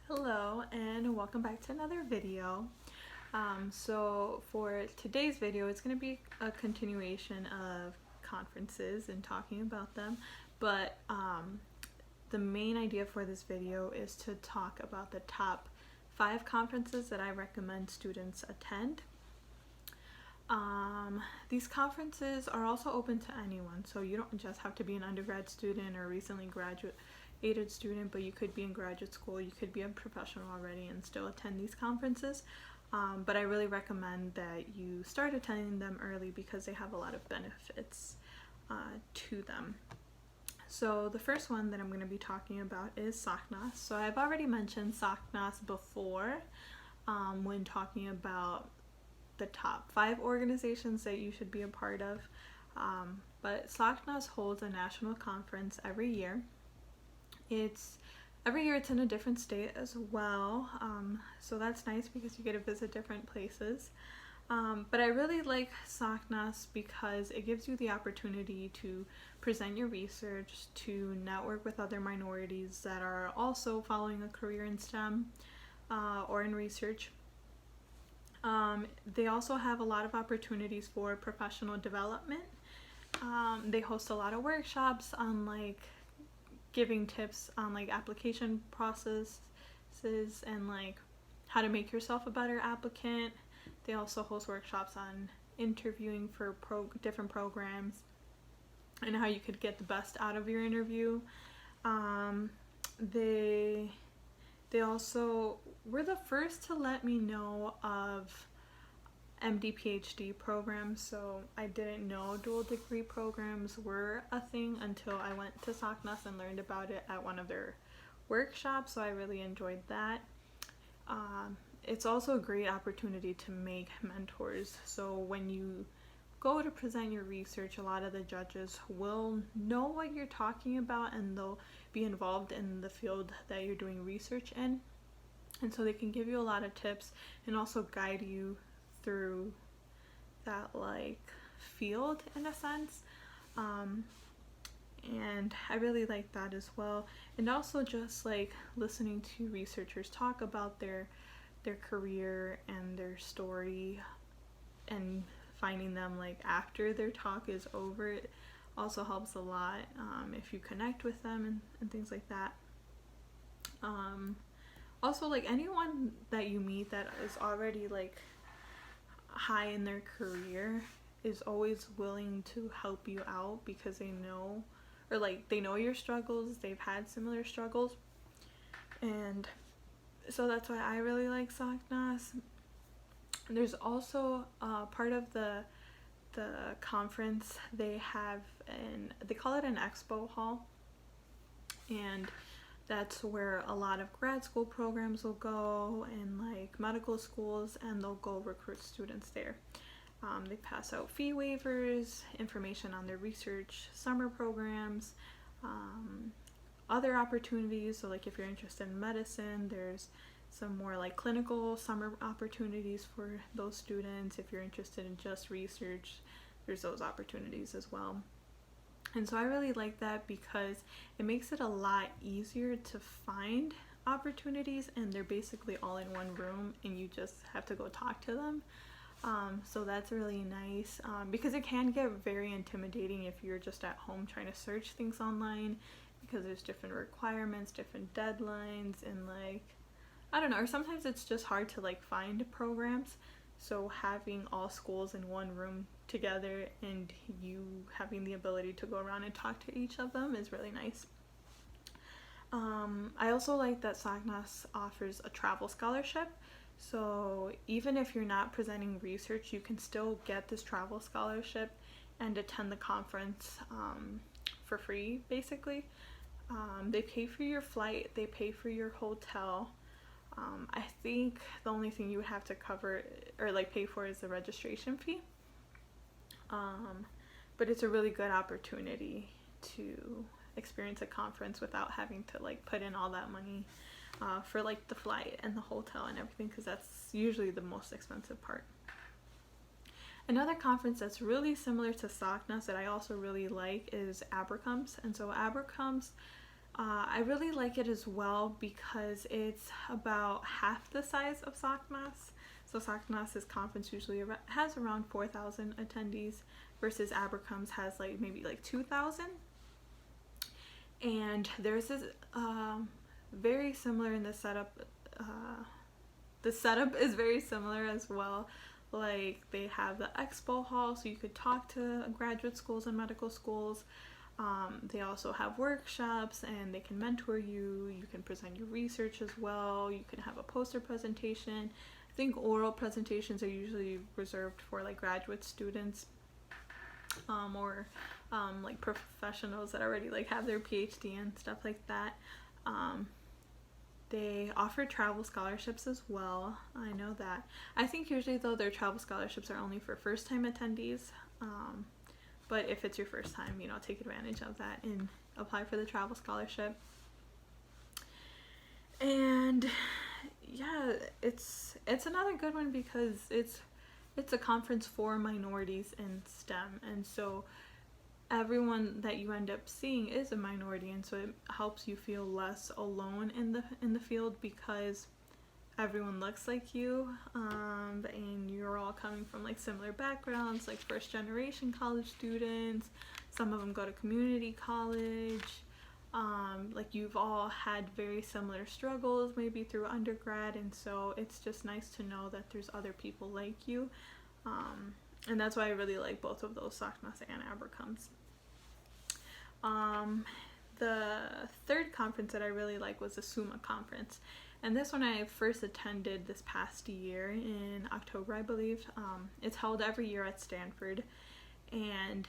Hello and welcome back to another video. So for today's video, it's going to be a continuation of conferences and talking about them, but the main idea for this video is to talk about the top 5 conferences that I recommend students attend. These conferences are also open to anyone, so you don't just have to be an undergrad student or recently graduated student, but you could be in graduate school, you could be a professional already and still attend these conferences. But I really recommend that you start attending them early because they have a lot of benefits to them. So the first one that I'm going to be talking about is SOCNAS. So I've already mentioned SOCNAS before when talking about the top 5 organizations that you should be a part of. But SOCNAS holds a national conference every year. Every year it's in a different state as well, so that's nice because you get to visit different places. But I really like SOCNAS because it gives you the opportunity to present your research, to network with other minorities that are also following a career in STEM or in research. They also have a lot of opportunities for professional development. They host a lot of workshops on giving tips on application processes and how to make yourself a better applicant. They also host workshops on interviewing for different programs and how you could get the best out of your interview. They also were the first to let me know of MD PhD programs, so I didn't know dual degree programs were a thing until I went to SOCNAS and learned about it at one of their workshops, so I really enjoyed that. It's also a great opportunity to make mentors, so when you go to present your research, a lot of the judges will know what you're talking about and they'll be involved in the field that you're doing research in, and so they can give you a lot of tips and also guide you through that field in a sense, and I really like that as well. And also just listening to researchers talk about their career and their story and finding them after their talk is over, it also helps a lot if you connect with them and things like that. Also anyone that you meet that is already high in their career is always willing to help you out because they know your struggles, they've had similar struggles, and so that's why I really like SOCNAS. There's also part of the conference, they call it an Expo Hall, and that's where a lot of grad school programs will go and medical schools, and they'll go recruit students there. They pass out fee waivers, information on their research summer programs, other opportunities. So if you're interested in medicine, there's some more clinical summer opportunities for those students. If you're interested in just research, there's those opportunities as well. And so I really like that because it makes it a lot easier to find opportunities, and they're basically all in one room and you just have to go talk to them. So that's really nice because it can get very intimidating if you're just at home trying to search things online, because there's different requirements, different deadlines, and I don't know, or sometimes it's just hard to find programs. So having all schools in one room together and you having the ability to go around and talk to each of them is really nice. I also like that SOCNAS offers a travel scholarship. So even if you're not presenting research, you can still get this travel scholarship and attend the conference for free, basically. They pay for your flight, they pay for your hotel. I think the only thing you would have to cover or pay for is the registration fee. But it's a really good opportunity to experience a conference without having to put in all that money for the flight and the hotel and everything, because that's usually the most expensive part. Another conference that's really similar to SOCNAS that I also really like is Abercrombs. And so Abercrombs I really like it as well because it's about half the size of SOCMAS. So SOCMAS's conference usually has around 4,000 attendees versus Abercromb's has like maybe like 2,000. And there's this very similar in the setup. The setup is very similar as well. Like they have the Expo Hall, so you could talk to graduate schools and medical schools. They also have workshops and they can mentor you. You can present your research as well. You can have a poster presentation. I think oral presentations are usually reserved for like graduate students or like professionals that already like have their PhD and stuff like that. They offer travel scholarships as well. I know that. I think usually though their travel scholarships are only for first time attendees. But if it's your first time, you know, take advantage of that and apply for the travel scholarship. And yeah, it's another good one because it's a conference for minorities in STEM, and so everyone that you end up seeing is a minority, and so it helps you feel less alone in the field because everyone looks like you, and you're all coming from like similar backgrounds, like first generation college students. Some of them go to community college. Like you've all had very similar struggles maybe through undergrad, and so it's just nice to know that there's other people like you, and that's why I really like both of those, SOCMAS and Abercromb's. The third conference that I really like was the SUMA conference. And this one I first attended this past year in October, I believe. It's held every year at Stanford. And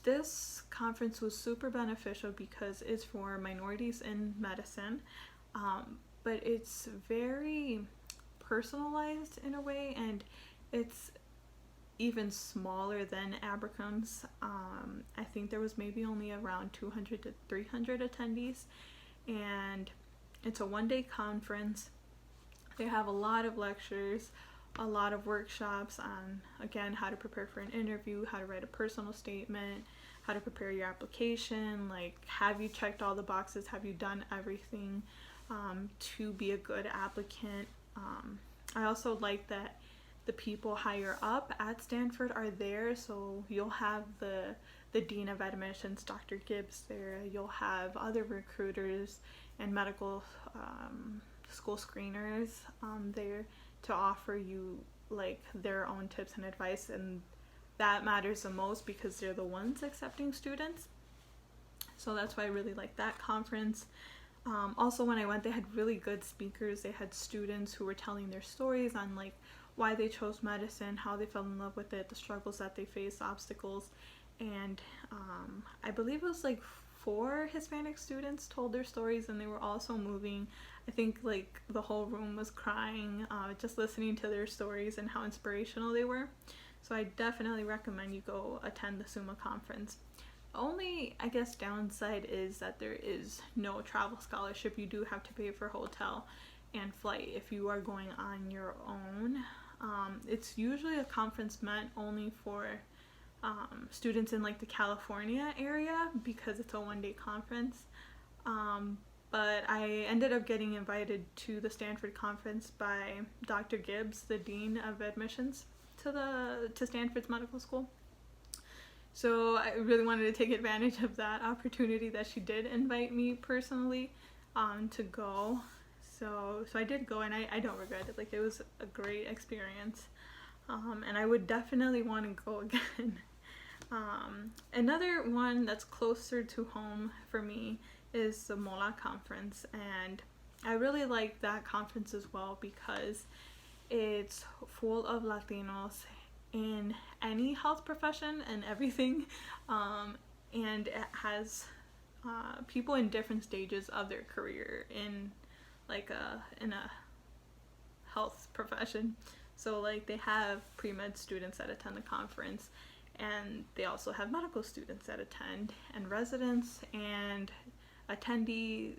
this conference was super beneficial because it's for minorities in medicine. But it's very personalized in a way, and it's even smaller than Abercromb's. I think there was maybe only around 200 to 300 attendees. And it's a one-day conference. They have a lot of lectures, a lot of workshops on, again, how to prepare for an interview, how to write a personal statement, how to prepare your application, like have you checked all the boxes, have you done everything to be a good applicant. I also like that the people higher up at Stanford are there, so you'll have the Dean of Admissions, Dr. Gibbs, there. You'll have other recruiters and medical school screeners there to offer you like their own tips and advice, and that matters the most because they're the ones accepting students. So that's why I really like that conference. Also, when I went, they had really good speakers. They had students who were telling their stories on like why they chose medicine, how they fell in love with it, the struggles that they faced, obstacles. And I believe it was like 4 Hispanic students told their stories, and they were all so moving. I think like the whole room was crying just listening to their stories and how inspirational they were. So I definitely recommend you go attend the SUMA conference. Only, I guess, downside is that there is no travel scholarship. You do have to pay for hotel and flight if you are going on your own. It's usually a conference meant only for students in like the California area because it's a one-day conference. But I ended up getting invited to the Stanford conference by Dr. Gibbs, the Dean of Admissions to Stanford's medical school. So I really wanted to take advantage of that opportunity that she did invite me personally to go. So I did go, and I don't regret it. Like, it was a great experience, and I would definitely want to go again. Another one that's closer to home for me is the Moloch Conference, and I really like that conference as well because it's full of Latinos in any health profession and everything, and it has people in different stages of their career in a health profession. So like they have pre-med students that attend the conference, and they also have medical students that attend, and residents and attendee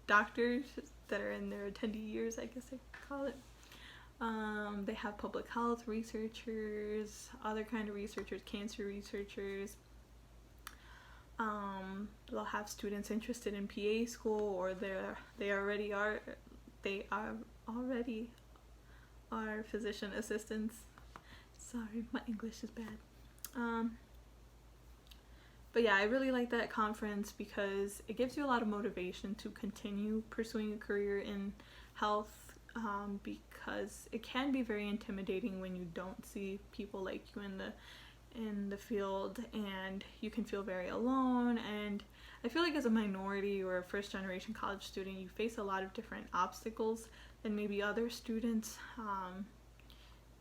doctors that are in their attendee years, I guess they call it. They have public health researchers, other kind of researchers, cancer researchers. They'll have students interested in PA school, or they already are physician assistants. Sorry, my English is bad. But yeah, I really like that conference because it gives you a lot of motivation to continue pursuing a career in health, because it can be very intimidating when you don't see people like you in the field, and you can feel very alone. And I feel like as a minority or a first generation college student, you face a lot of different obstacles than maybe other students.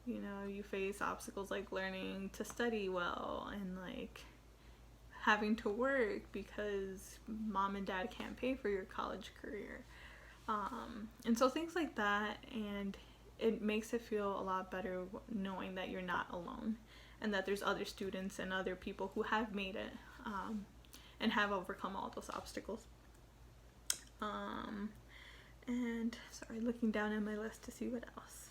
You face obstacles like learning to study well, and like having to work because mom and dad can't pay for your college career. And so things like that, and it makes it feel a lot better knowing that you're not alone, and that there's other students and other people who have made it, and have overcome all those obstacles. And sorry, looking down at my list to see what else.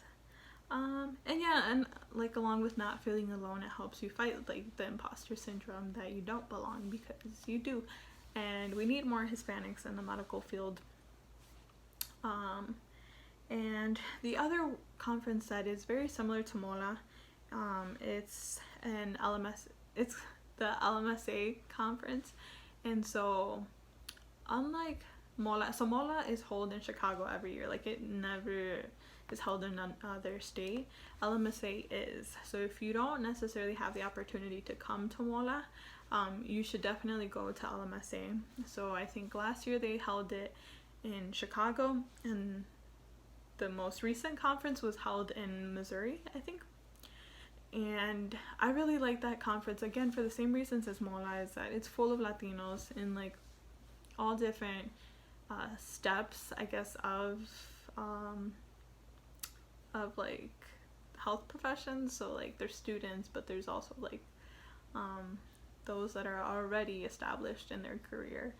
And like along with not feeling alone, it helps you fight like the imposter syndrome that you don't belong, because you do, and we need more Hispanics in the medical field. And the other conference that is very similar to MOLA, it's the LMSA conference, and so unlike MOLA, so MOLA is held in Chicago every year, like it never is held in another state. LMSA is. So if you don't necessarily have the opportunity to come to MOLA, you should definitely go to LMSA. So I think last year they held it in Chicago, and the most recent conference was held in Missouri, I think. And I really like that conference, again, for the same reasons as MOLA, is that it's full of Latinos in like all different steps, I guess, of like health professions. So like there's students, but there's also like those that are already established in their career,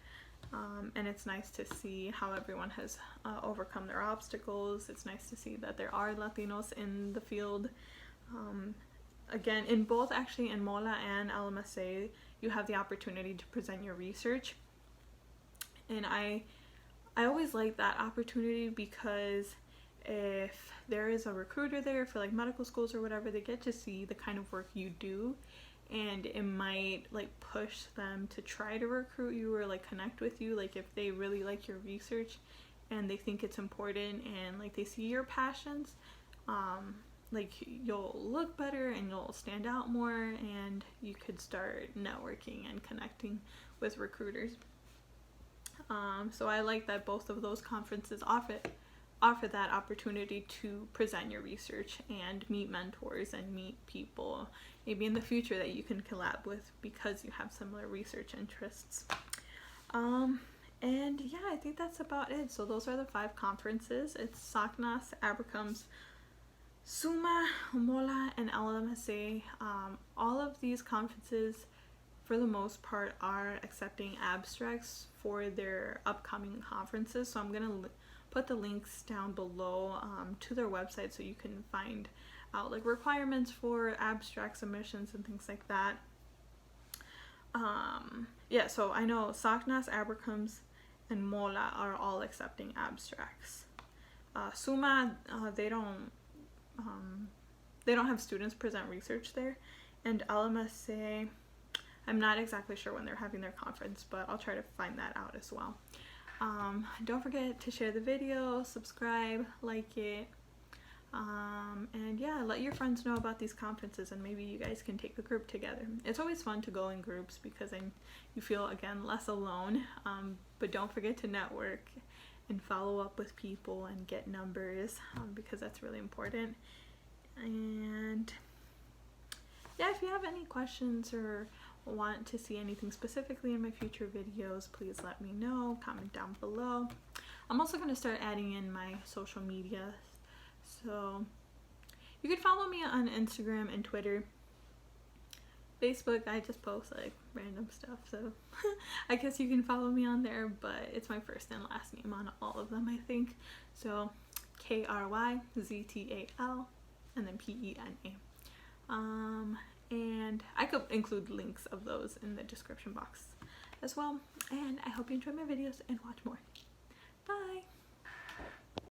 and it's nice to see how everyone has overcome their obstacles. It's nice to see that there are Latinos in the field. Again, in both, actually, in MOLA and LMSA, you have the opportunity to present your research, and I always like that opportunity, because if there is a recruiter there for like medical schools or whatever, they get to see the kind of work you do, and it might like push them to try to recruit you or like connect with you. Like if they really like your research and they think it's important, and like they see your passions, like you'll look better and you'll stand out more, and you could start networking and connecting with recruiters. So I like that both of those conferences offer that opportunity to present your research and meet mentors and meet people maybe in the future that you can collab with because you have similar research interests. And yeah, I think that's about it. So those are the 5 conferences. It's SACNAS, Abercrombs, SUMA, MOLA, and LMSA. All of these conferences, for the most part, are accepting abstracts for their upcoming conferences. So I'm going to put the links down below to their website, so you can find out like requirements for abstract submissions and things like that. Yeah, so I know SACNAS, Abercrombs, and MOLA are all accepting abstracts. SUMA, they don't have students present research there, and LMSA, I'm not exactly sure when they're having their conference, but I'll try to find that out as well. Don't forget to share the video, subscribe, like it, and yeah, let your friends know about these conferences, and maybe you guys can take a group together. It's always fun to go in groups because you feel, again, less alone, but don't forget to network and follow up with people and get numbers, because that's really important. And yeah, if you have any questions or want to see anything specifically in my future videos, please let me know. Comment down below. I'm also going to start adding in my social media, so you can follow me on Instagram and Twitter. Facebook, I just post like random stuff, so I guess you can follow me on there, but it's my first and last name on all of them, I think. So KRYZTAL and then PENA. And I could include links of those in the description box as well. And I hope you enjoy my videos and watch more. Bye!